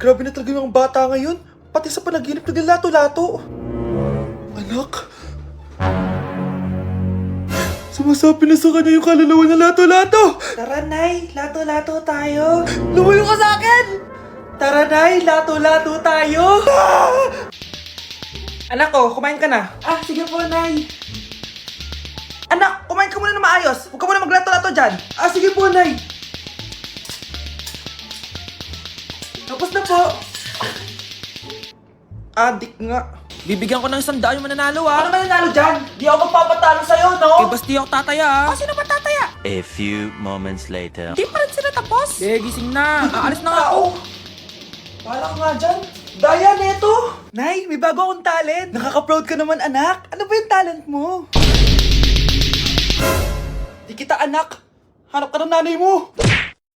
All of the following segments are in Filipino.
Grabe na talaga yung mga bata ngayon. Pati sa panaginip naglalato-lato. Anak. Sumasabi na sa kanya yung kaluluwa na lato-lato. Tara, Nay. Lato-lato tayo. Lumayo ka sa akin. Tara, Nay. Lato-lato tayo. Anak ko, kumain ka na. Sige po, Nay. Anak, kumain ka muna na maayos. Huwag ka muna maglato-lato dyan. Sige po, Nay. Tapos na po. Adik nga. Bibigyan ko ng 100 yung mananalo ah. Ano mananalo dyan? Di ako magpapatalo sa'yo, no? Eh, basti ako tataya ah. Sino ba tataya? A few moments later. Di pa rin sila tapos. Eh, gising na. Aalis na nga ako. Wala ka nga dyan. Daya, neto. Nay, may bago akong talent. Nakaka-proud ka naman, anak. Ano ba yung talent mo? Di kita anak. Hanap ka ng nanay mo.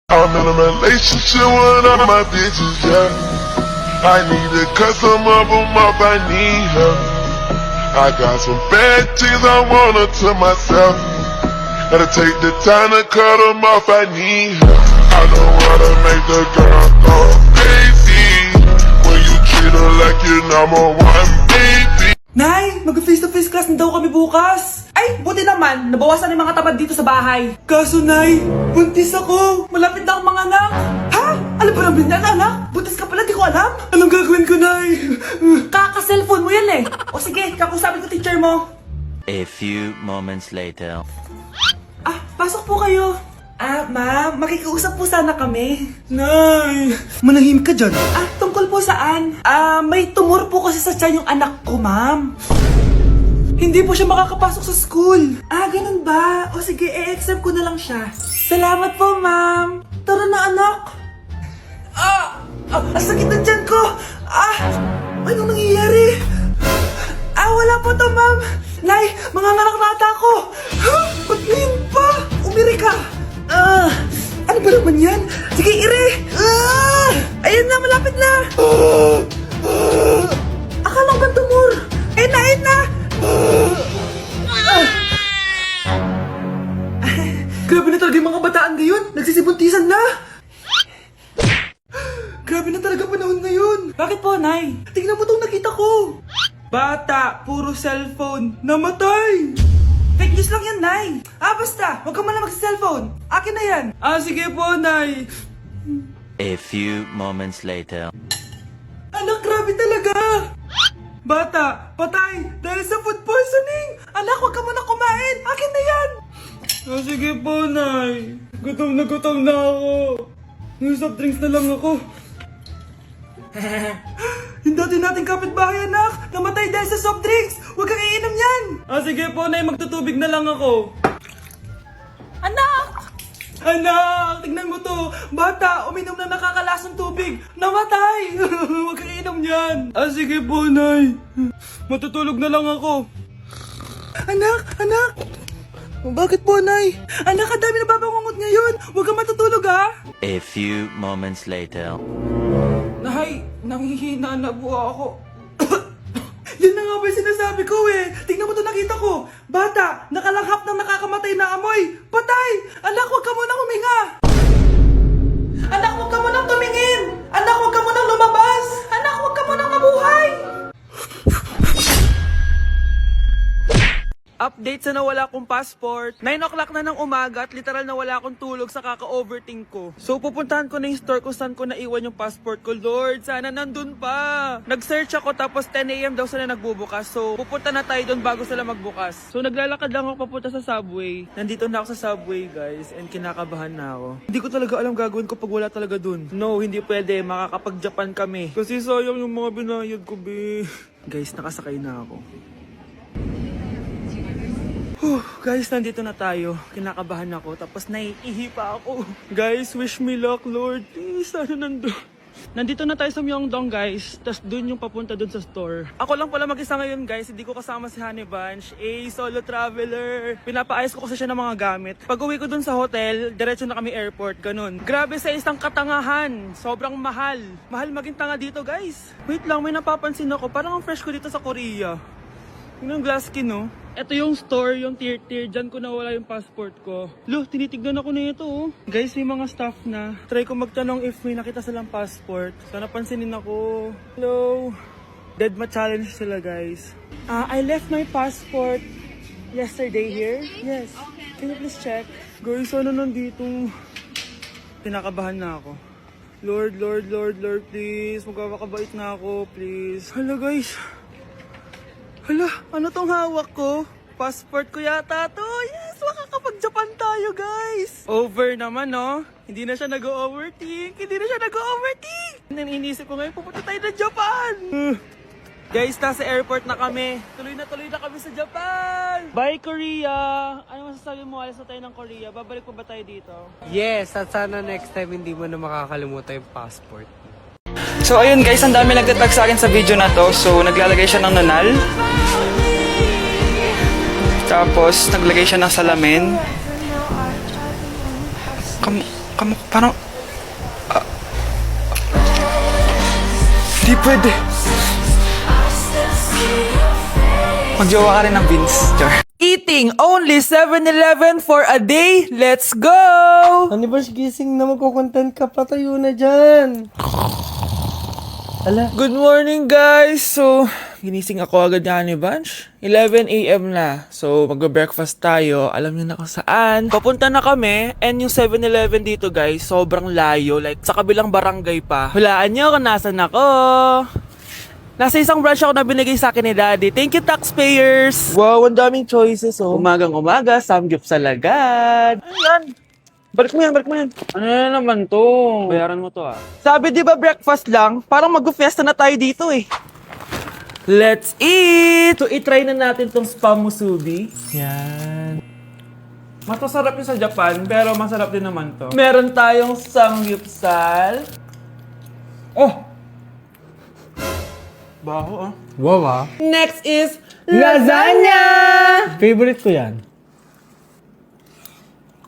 I'm in a relationship with all my bitches, yeah. I need to cut some of them off, I need help. I got some bad things I wanna to myself. Gotta take the time to cut them off, I need help. I don't wanna make the girl go crazy when you treat her like your number one baby. Nay, mag-face-to-face class na daw kami bukas. Ay, buti naman. Nabawasan yung mga tamad dito sa bahay. Kaso, Nay, buntis ako. Malapit na akong mga anak. Ha? Alam ba naman yan, anak? Buntis ka pala, di ko alam. Anong gagawin ko, Nay? Kaka-cellphone mo yan eh. O sige, kakusapin ko teacher mo. A few moments later. Pasok po kayo. Ma'am, makikiusap po sana kami. Nay, manahim ka dyan. Tungkol po saan? May tumor po kasi sa tiyan yung anak ko, ma'am. Hindi po siya makakapasok sa school. Ganun ba? O sige, i-exempt ko na lang siya. Salamat po, ma'am. Tara na, anak. Ang sakit na tiyan ko. Anong nangyayari? Wala po to, ma'am. Nay, mga nanak-nata ko. Ba't ngayon pa? Umiri ka. Ano ba naman yan? Sige, ire! Ayan na, malapit na! Akala ko ba tumor? Ayun na! Grabe na talaga yung mga bataan ngayon! Nagsisibuntisan na! Grabe na talaga panahon ngayon! Bakit po, Nay? Tingnan mo itong nakita ko! Bata, puro cellphone, namatay! Fake news lang yan, Nay! Basta! Huwag ka man lang mag-cellphone! Akin na yan! Sige po, Nay! A few moments later. Anak, grabe talaga! Bata, patay! Dahil sa food poisoning! Anak, huwag ka muna kumain! Akin na yan! Sige po, Nay! Gutom na ako! Soft drinks na lang ako! Yung dati nating kapitbahay, anak! Namatay dahil sa soft drinks! Huwag kang iinom yan! Sige po, Nay, magtutubig na lang ako. Anak! Tignan mo to! Bata, uminom na nakakalasang tubig! Namatay! Huwag kang iinom yan! Sige po, Nay. Matutulog na lang ako. Anak! Bakit po, Nay? Anak, ang dami na babangungot ngayon! Huwag kang matutulog, ha? A few moments later. Nay, nanghihina na po ako. Yan na nga ba yung sinasabi ko eh. Tingnan mo to, nakita ko. Bata, nakalanghap ng nakakamatay na amoy. Patay! Anak, huwag ka munang huminga. Anak, huwag ka munang tumingin. Anak, huwag ka munang lumabas. Anak, huwag ka munang mabuhay. Update sa nawala kong passport. 9 o'clock na ng umaga at literal na wala akong tulog sa kaka-overthink ko. So pupuntahan ko na yung store kung saan ko naiwan yung passport ko. Lord, sana nandun pa. Nag-search ako tapos 10 AM daw sila nagbubukas. So pupunta na tayo doon bago sila magbukas. So naglalakad lang ako papunta sa subway. Nandito na ako sa subway, guys, and kinakabahan na ako. Hindi ko talaga alam gagawin ko pag wala talaga dun. No, hindi pwede. Makakapag-Japan kami. Kasi sayang yung mga binayad ko, be. Guys, nakasakay na ako. Guys, nandito na tayo. Kinakabahan ako. Tapos naiihi pa ako. Guys, wish me luck, Lord. Please, sana nandun. Nandito na tayo sa Myeongdong, guys. Tapos dun yung papunta dun sa store. Ako lang pala mag-isa ngayon, guys. Hindi ko kasama si Honey Bunch. Solo traveler. Pinapaayos ko kasi siya ng mga gamit. Pag uwi ko dun sa hotel, diretso na kami airport. Ganun. Grabe sa isang katangahan. Sobrang mahal. Mahal maging tanga dito, guys. Wait lang, may napapansin ako. Parang ang fresh ko dito sa Korea. Yung glass skin, no? Ito yung store, yung tier. Diyan ko nawala yung passport ko. Lo, tinitignan ako na ito oh. Guys, may mga staff na. Try ko magtanong if may nakita silang passport. Sana pansinin ako. Hello. Deadma challenge sila guys. I left my passport yesterday here. Yes. Can you please check? Guys, ano nandito? Pinakabahan na ako. Lord, please. Magkakabait na ako, please. Hala guys. Hala, ano tong hawak ko? Passport ko yata to. Yes, makakapag-Japan tayo, guys. Over naman, no? Hindi na siya nag-overthink. Inisip ko ngayon, pupunta tayo ng Japan. Guys, nasa airport na kami. Tuloy na kami sa Japan. Bye, Korea. Ano masasabi mo? Alis na tayo ng Korea. Babalik pa ba tayo dito? Yes, at sana next time hindi mo na makakalimutan yung passport. So ayun guys, ang dami nagtatag sa akin sa video na to. So naglalagay siya ng nunal. Tapos naglagay siya ng salamin. Parang... Di pwede. Magjowa ka rin ng Vince. Eating only 7-Eleven for a day. Let's go! Ano ba, gising na magkukontent ka, patayo na dyan. Good morning guys! So, ginising ako agad ni Bunch. 11 a.m. na. So, magbe-breakfast tayo. Alam niyo na kung saan. Papunta na kami. And yung 7-Eleven dito guys, sobrang layo. Like, sa kabilang barangay pa. Hulaan niyo kung nasan ako. Nasa isang branch ako na binigay sa akin ni Daddy. Thank you, taxpayers! Wow, ang daming choices oh. Umagang-umaga, samgyup sa lagad. Ayan! Balik mo yan. Ano na naman to? Bayaran mo to ah. Sabi di ba breakfast lang? Parang mag-fiesta na tayo dito eh. Let's eat! So, itry na natin tong spam musubi. Yan. Masasarap yun sa Japan, pero masarap din naman to. Meron tayong samgyupsal. Oh! Baho ah. Wow ah. Next is lasagna! Favorite ko yan.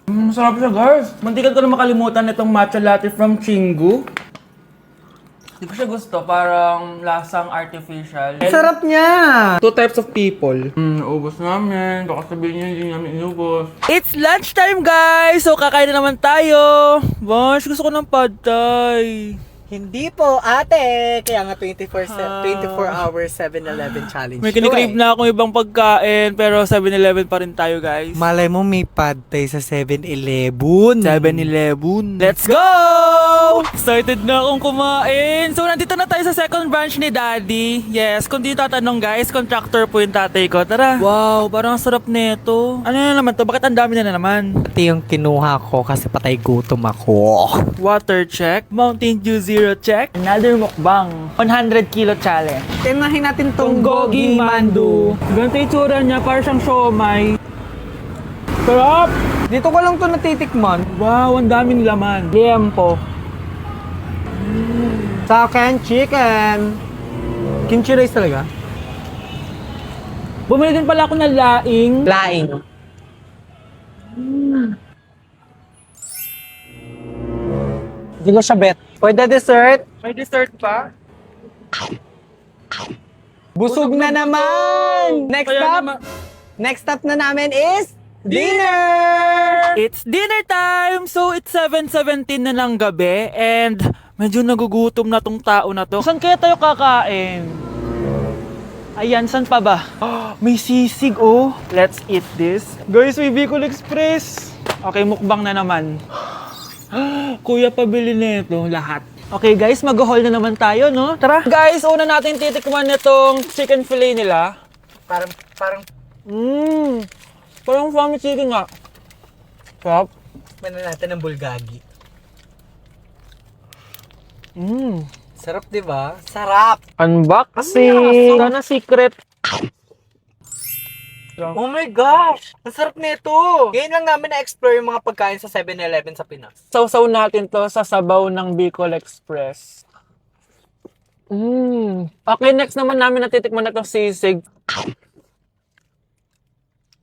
Masarap siya guys. Mantikan ko na makalimutan itong matcha latte from Chingu. Di ko siya gusto, parang lasang artificial. Sarap niya! Two types of people. Ubus namin. Baka sabihin niya hindi namin inubos. It's lunchtime guys! So kakain na naman tayo. Bosh, gusto ko ng pad thai. Hindi po, ate. Kaya nga 24 hours 7-Eleven challenge. May kinikrave na akong ibang pagkain, pero 7-Eleven pa rin tayo guys. Malay mo may pad thai sa 7-Eleven. 7-Eleven. Let's go! Excited na akong kumain. So, nandito na tayo sa second branch ni Daddy. Yes, kung di tatanong guys, contractor po yung tatay ko. Tara. Wow, parang ang sarap nito. Ano na naman to? Bakit ang dami na naman? Ito yung kinuha ko kasi patay gutom ako. Water check. Mountain Dew Zero check. Another mukbang. 100 kilo challenge. Tinahin natin tong Gogi Mandu. Ganito yung tsura niya, parang siyang siomay. Sarap! Dito ko lang to natitikman. Wow, ang daming laman. Liempo. Sa akin, chicken. Kimchi rice talaga? Bumili din pala ako ng laing. Laing. Hindi ko siya bet. For the dessert, May dessert pa? busog na naman! Kaya naman- Next stop na namin is dinner! It's dinner time! So, it's 7:17 na ng gabi and medyo nagugutom na tong tao na to. Saan kaya tayo kakain? Ayan, saan pa ba? May sisig oh. Let's eat this. Guys, may Bicol Express. Okay, mukbang na naman. Kuya, pabili nito lahat. Okay guys, mag-haul na naman tayo, no? Tara! Guys, una natin titikman nitong chicken fillet nila. Parang, Parang family chicken nga. Sarap. mana natin ng bulgagi. Sarap, di ba? Sarap! Unboxing! Sana secret. Oh my gosh! Ang sarap nito! Ngayon lang namin na-explore yung mga pagkain sa 7-Eleven sa Pinas. Sausaw natin to sa sabaw ng Bicol Express. Okay, next naman namin natitikman na itong sisig.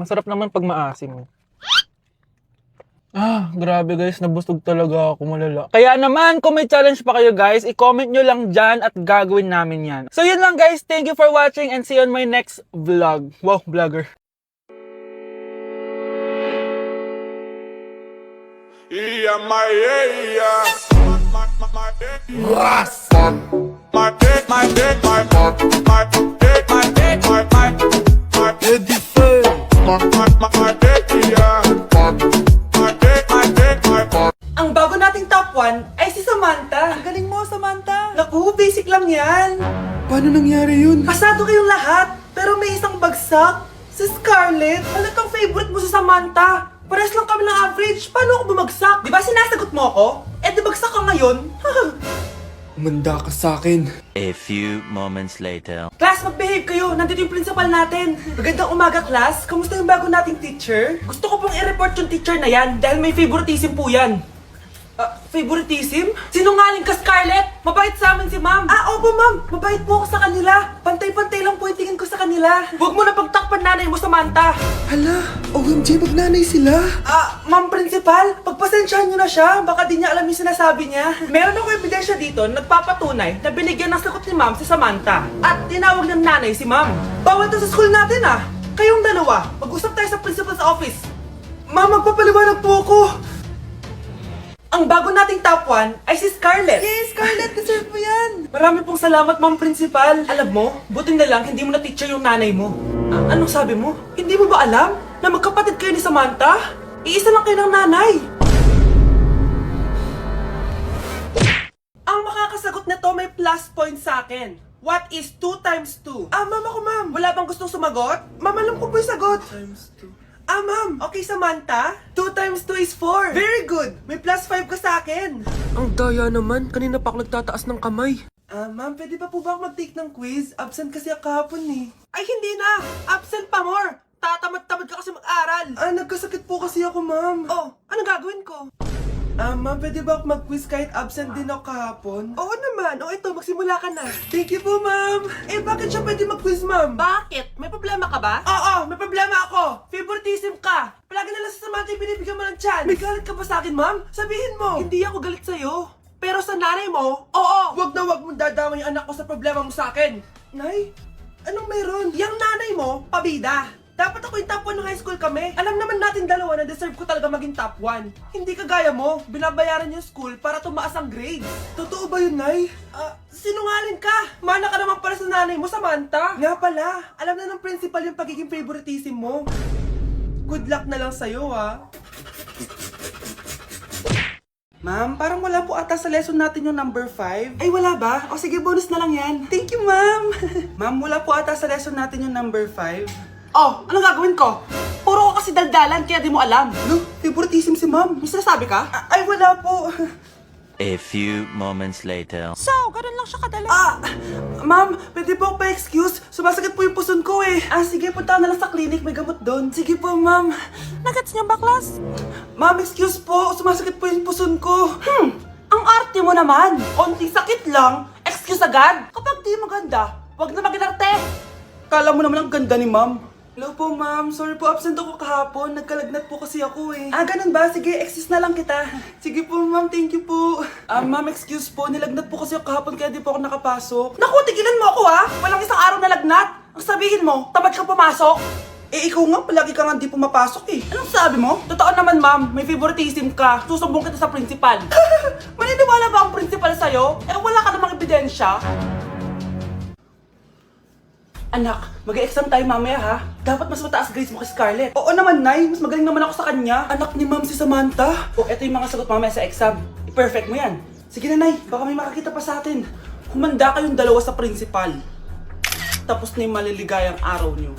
Masarap naman pag maasim. Grabe guys, nabusog talaga ako, malala. Kaya naman, kung may challenge pa kayo guys, i-comment nyo lang dyan at gagawin namin yan. So yun lang guys, thank you for watching and see you on my next vlog. Wow, vlogger. Ang bago nating top 1 ay si Samantha. Ang galing mo, Samantha. Naku, basic lang yan. Paano nangyari yun? Pasado kayong lahat, pero may isang bagsak. Si Scarlett. Halatang favorite mo si Samantha. Pares lang kami ng average. Paano ako bumagsak? Di ba sinasagot mo ako? Eh, di bagsak ka ngayon? Umanda ka sa akin. A few moments later. Class, mag-behave kayo. Nandito yung principal natin. Magandang umaga, class. Kamusta yung bago nating teacher? Gusto ko pong i-report yung teacher na yan dahil may favoritism po yan. Favoritism? Sinungaling ka, Scarlett! Mabait sa amin si ma'am. Opo, ma'am. Mabait po ako sa kanila. Pantay-pantay lang po yung tingin ko sa kanila. Huwag mo na pagtakpan nanay mo, Samantha. Hala, OMG, magnanay sila. Ma'am principal, pagpasensyahan niyo na siya. Baka di niya alam yung sinasabi niya. Meron ako ebidensya dito na nagpapatunay na binigyan ng sagot ni ma'am si Samantha. At tinawag ng nanay si ma'am. Bawal to sa school natin Kayong dalawa, mag-usap tayo sa principal's office. Ma'am, magpapaliwanag po ako. Ang bago nating top 1 ay si Scarlett. Yes, Scarlett, deserve mo yan. Marami pong salamat, ma'am principal. Alam mo, buti na lang hindi mo na-teacher yung nanay mo. Anong sabi mo? Hindi mo ba alam na magkapatid kayo ni Samantha? Iisa lang kayo ng nanay. Ang makakasagot nito may plus point sa akin. What is 2 times 2? Ma'am ako, ma'am. Wala bang gustong sumagot? Ma'am, alam ko po yung sagot. 2 times 2. Ma'am. Okay, Samantha. 2 times 2 is 4. Very good. May plus 5 ka sa akin. Ang daya naman, kanina pa ako nagtataas ng kamay. Ma'am, pwede pa po ba ako mag-take ng quiz? Absent kasi ako kahapon Ay, hindi na! Absent pa more! Tatamad-tamad ka kasi mag-aral! Nagkasakit po kasi ako, ma'am. Oh, anong gagawin ko? Ma'am, pwede ba ako mag-quiz kahit absent din ako kahapon? Oo naman. Ito, magsimula ka na. Thank you po, ma'am. Bakit siya pwede mag-quiz, ma'am? Bakit? May problema ka ba? Oo, may problema ako. Favoritism ka. Palagi na lang sa Samantha yung binibigyan mo ng chance. May galit ka ba sa akin, ma'am? Sabihin mo. Hindi ako galit sa'yo. Pero sa nanay mo, oo. Wag na wag mong dadama yung anak ko sa problema mo sa akin. Nay, anong meron? Yang nanay mo, pabida. Dapat ako yung top 1 ng high school kami. Alam naman natin dalawa na deserve ko talaga maging top 1. Hindi kagaya mo, binabayaran yung school para tumaas ang grade. Totoo ba yun, Nay? Sinungaling ka! Mana ka naman para sa nanay mo, Samantha. Nga pala, alam na ng principal yung pagiging favoritism mo. Good luck na lang sa'yo, Ma'am, parang wala po ata sa lesson natin yung number 5. Ay, wala ba? O sige, bonus na lang yan. Thank you, ma'am. Ma'am, wala po ata sa lesson natin yung number 5. Oh, anong gagawin ko? Puro ko kasi daldalan, kaya di mo alam. No, favoritism si ma'am. May sinasabi ka? Ay, wala po. A few moments later. So, ganun lang siya kadali. Ma'am, pwede po pa-excuse? Sumasakit po yung puson ko sige, punta na lang sa clinic, may gamot doon. Sige po, ma'am. Nagets niyo ba, class? Ma'am, excuse po, sumasakit po yung puson ko. Ang arte mo naman. Konting sakit lang, excuse agad. Kapag di maganda, wag na mag-inarte. Kala mo naman ang ganda ni ma'am. Hello po, ma'am. Sorry po, absent ako kahapon. Nagkalagnat po kasi ako ganun ba? Sige, excuse na lang kita. Sige po, ma'am. Thank you po. Ma'am, excuse po. Nilagnat po kasi ako kahapon kaya di po ako nakapasok. Naku, tigilan mo ako Walang isang araw na lagnat. Ang sabihin mo, tamad kang pumasok. Ikaw nga, palagi ka nga di pumapasok Anong sabi mo? Totoo naman, ma'am. May favoritism ka. Susumbong kita sa principal. Maniniwala ba ang principal sa'yo? Wala ka namang ebidensya. Anak, mag-exam tayo mamaya ha. Dapat mas mataas grades mo kay Scarlett. Oo naman, Nay. Mas magaling naman ako sa kanya. Anak ni ma'am si Samantha. Eto yung mga sagot mamaya sa exam. I-perfect mo yan. Sige na, Nay. Baka may makakita pa sa atin. Humanda kayong dalawa sa principal. Tapos na yung maliligayang araw niyo.